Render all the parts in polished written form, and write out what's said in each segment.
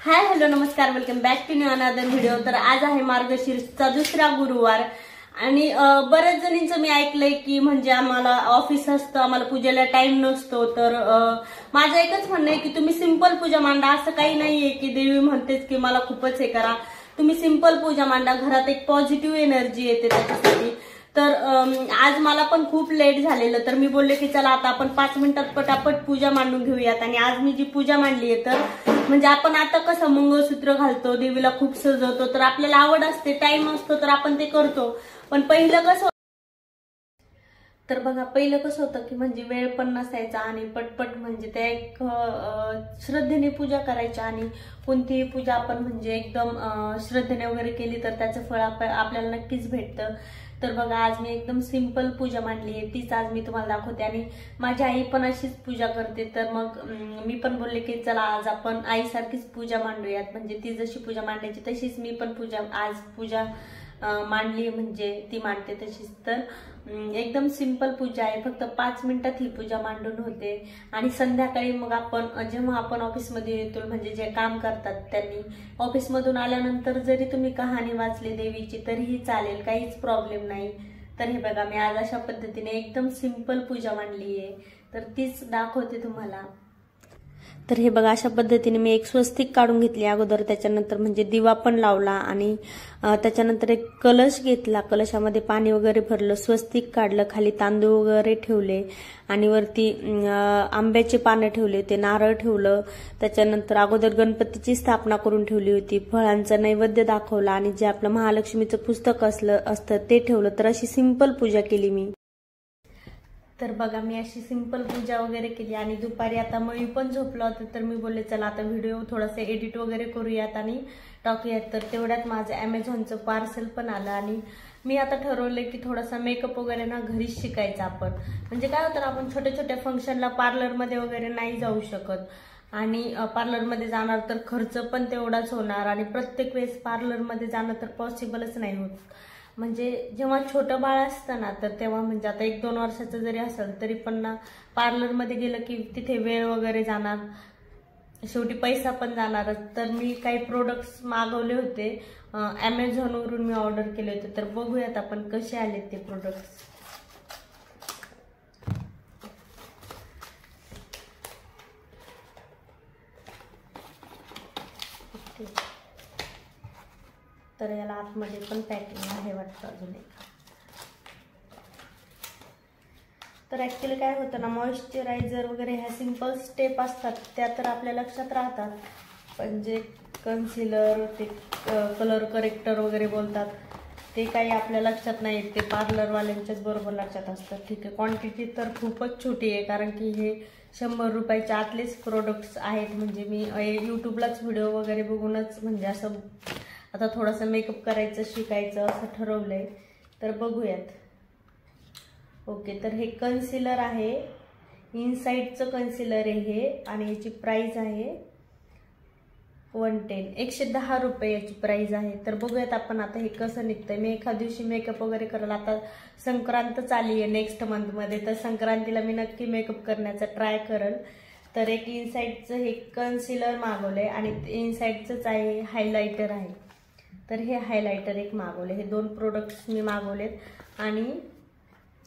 हाय hello नमस्कार, welcome back to new another video. तर आज आहे मार्गशीर्षचा दुसरा गुरुवार आणि बऱ्याच जणींचं मी ऐकलंय की म्हणजे आम्हाला ऑफिस असतं, आम्हाला पूजेला टाइम नसतो। तर माझं एकच म्हणणं आहे की तुम्ही सिंपल पूजा मांडा। असं काही नाहीये की देवी म्हणतेच की मला खूपच हे करा, तुम्ही सिंपल पूजा मांडा, घरात एक पॉझिटिव्ह एनर्जी येते त्याच्यासाठी। तर आज मला पण खूप लेट झालेलं, तर मी बोलले की चला आता आपण 5 मिनिटात पटापट पूजा मांडून घेऊयात। आणि आज मी जी पूजा मांडली आहे तर म्हणजे आपण आता कसं मंगळसूत्र घालतो, देवीला खूप सजवतो, तर आपल्याला आवड असते, टाइम असतो तर आपण ते करतो। पण पहिलं कसं तर बघा, पहिलं कसं होतं की म्हणजे वेळ पण नसायचा आणि पटपट म्हणजे ते एक श्रद्धेने पूजा करायच्या। आणि कोणतीही पूजा आपण म्हणजे एकदम श्रद्धेने वगैरे केली तर त्याचं फळ आपल्याला नक्कीच भेटतं। तर बघा, आज मी एकदम सिंपल पूजा मांडली आहे, तीच आज मी तुम्हाला दाखवते। आणि माझी आई पण अशीच पूजा करते, तर मग मी पण बोलले की चला आज आपण आईसारखीच पूजा मांडूयात। म्हणजे ती जशी पूजा मांडायची तशीच मी पण आज पूजा मांडली, म्हणजे ती मांडते तशीच। तर एकदम सिंपल पूजा आहे, फक्त 5 मिनिटात ही पूजा मांडून होते। आणि संध्याकाळी मग आपण जेव्हा आपण ऑफिसमध्ये येतो, म्हणजे जे काम करतात त्यांनी ऑफिसमधून आल्यानंतर जरी तुम्ही कहाणी वाचली देवीची तरीही चालेल, काहीच प्रॉब्लेम नाही। तर हे बघा, मी आज अशा पद्धतीने एकदम सिंपल पूजा मांडली आहे, तर तीच दाखवते तुम्हाला। तर हे बघा, अशा पद्धतीने मी एक स्वस्तिक काढून घेतली अगोदर, त्याच्यानंतर म्हणजे दिवा पण लावला आणि त्याच्यानंतर एक कलश घेतला, कलशामध्ये पाणी वगैरे भरलं, स्वस्तिक काढलं, खाली तांदूळ वगैरे ठेवले आणि वरती आंब्याचे पानं ठेवले, ते नारळ ठेवलं। त्याच्यानंतर अगोदर गणपतीची स्थापना करून ठेवली होती, फळांचा नैवेद्य दाखवला आणि जे आपलं महालक्ष्मीचं पुस्तक असतं ते ठेवलं। तर अशी सिंपल पूजा केली मी। तर बघा, मी अशी सिंपल पूजा वगैरे केली आणि दुपारी आता मळी पण झोपला होता, तर मी बोलले चला आता व्हिडिओ थोडासा एडिट वगैरे करूयात आणि टाकूयात। तर तेवढ्यात माझं ॲमेझॉनचं पार्सल पण आलं आणि मी आता ठरवलंय की थोडासा मेकअप वगैरे ना घरीच शिकायचा आपण। म्हणजे काय होतं ना, आपण छोट्या छोट्या फंक्शनला पार्लरमध्ये वगैरे नाही जाऊ शकत आणि पार्लरमध्ये जाणार तर खर्च पण तेवढाच होणार आणि प्रत्येक वेळेस पार्लरमध्ये जाणं तर पॉसिबलच नाही होत। म्हणजे जेव्हा छोटं बाळ असतं ना, तर तेव्हा म्हणजे आता 1-2 वर्षाचं जरी असेल तरी पण ना पार्लरमध्ये गेलं की तिथे वेळ वगैरे जाणार, शेवटी पैसा पण जाणार। तर मी काही प्रोडक्ट्स मागवले होते, ॲमेझॉनवरून मी ऑर्डर केले होते, तर बघूयात आपण कसे आलेत ते प्रोडक्ट्स। तर याला आतमध्ये पण पॅकिंग आहे वाटतं अजून एक। तर ॲक्च्युली काय होतं ना, मॉइश्चरायझर वगैरे ह्या सिंपल स्टेप असतात त्या तर आपल्या लक्षात राहतात, पण जे कन्सिलर, ते कलर करेक्टर वगैरे बोलतात ते काही आपल्या लक्षात नाही, ते पार्लरवाल्यांच्याच बरोबर लक्षात असतात। ठीक आहे, क्वांटिटी तर खूपच छोटी आहे, कारण की हे 100 रुपयाच्या आतलेच प्रोडक्ट्स आहेत। म्हणजे मी यूट्यूबलाच व्हिडिओ वगैरे बघूनच म्हणजे असं आता थोडंसं मेकअप करायचं, शिकायचं असं ठरवलंय, तर बघूयात। ओके, तर हे कन्सिलर आहे, इनसाइडचं कन्सिलर आहे हे आणि याची प्राइस आहे 110 रुपये याची प्राइस आहे। तर बघूयात आपण आता हे कसं निघतंय। मी एखाद दिवशी मेकअप वगैरे करायला, आता संक्रांत आली आहे नेक्स्ट मंथमध्ये, तर संक्रांतीला मी नक्की मेकअप करण्याचा ट्राय करेल। तर एक इनसाइडचं हे कन्सिलर मागवलंय आणि इनसाइडचंच आहे, हायलायटर आहे, तर हे हायलायटर एक मागवले। हे 2 प्रोडक्ट्स मी मागवलेत आणि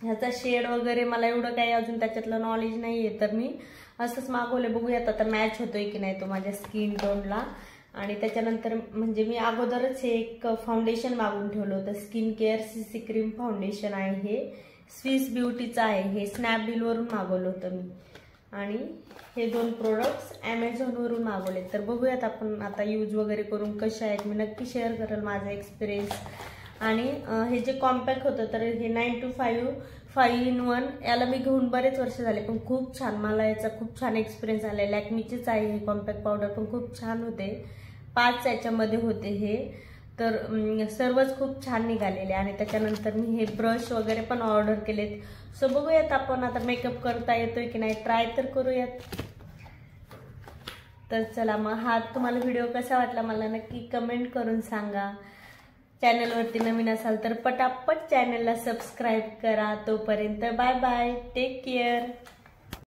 ह्याचा शेड वगैरे मला एवढं काही अजून त्याच्यातलं नॉलेज नाही आहे, तर मी असंच मागवले। बघूयात आता मॅच होतोय की नाही तो माझ्या स्किन टोनला। आणि त्याच्यानंतर म्हणजे मी अगोदरच हे एक फाउंडेशन मागवून ठेवलं होतं, skin care CC cream foundation आहे, हे स्विस ब्युटीचं आहे, हे स्नॅपडीलवरून मागवलं होतं मी। आणि हे 2 प्रोडक्ट्स ॲमेझॉनवरून मागवले। तर बघूयात आपण आता यूज वगैरे करून कशा आहेत, मी नक्की शेअर करेल माझा एक्सपिरियन्स। आणि हे जे कॉम्पॅक्ट होतं तर हे 925 5 in 1 याला मी घेऊन बरेच वर्ष झाले, पण खूप छान, मला याचा खूप छान एक्सपिरियन्स आला आहे। लॅक्मीचीच आहे हे कॉम्पॅक्ट पावडर, पण खूप छान होते, 5 याच्यामध्ये होते हे, तर सर्वच खूप छान निघालेले। आणि त्याच्यानंतर मी हे ब्रश वगैरे पण ऑर्डर केलेत। सो बघूयात आपण आता मेकअप करता येतोय की नाही, ट्राय तर करूयात। तर चला मग, हा तुम्हाला व्हिडिओ कसा वाटला मला नक्की कमेंट करून सांगा। चॅनलवरती नवीन असाल तर पटापट चॅनलला सबस्क्राईब करा। तोपर्यंत बाय बाय, टेक केअर।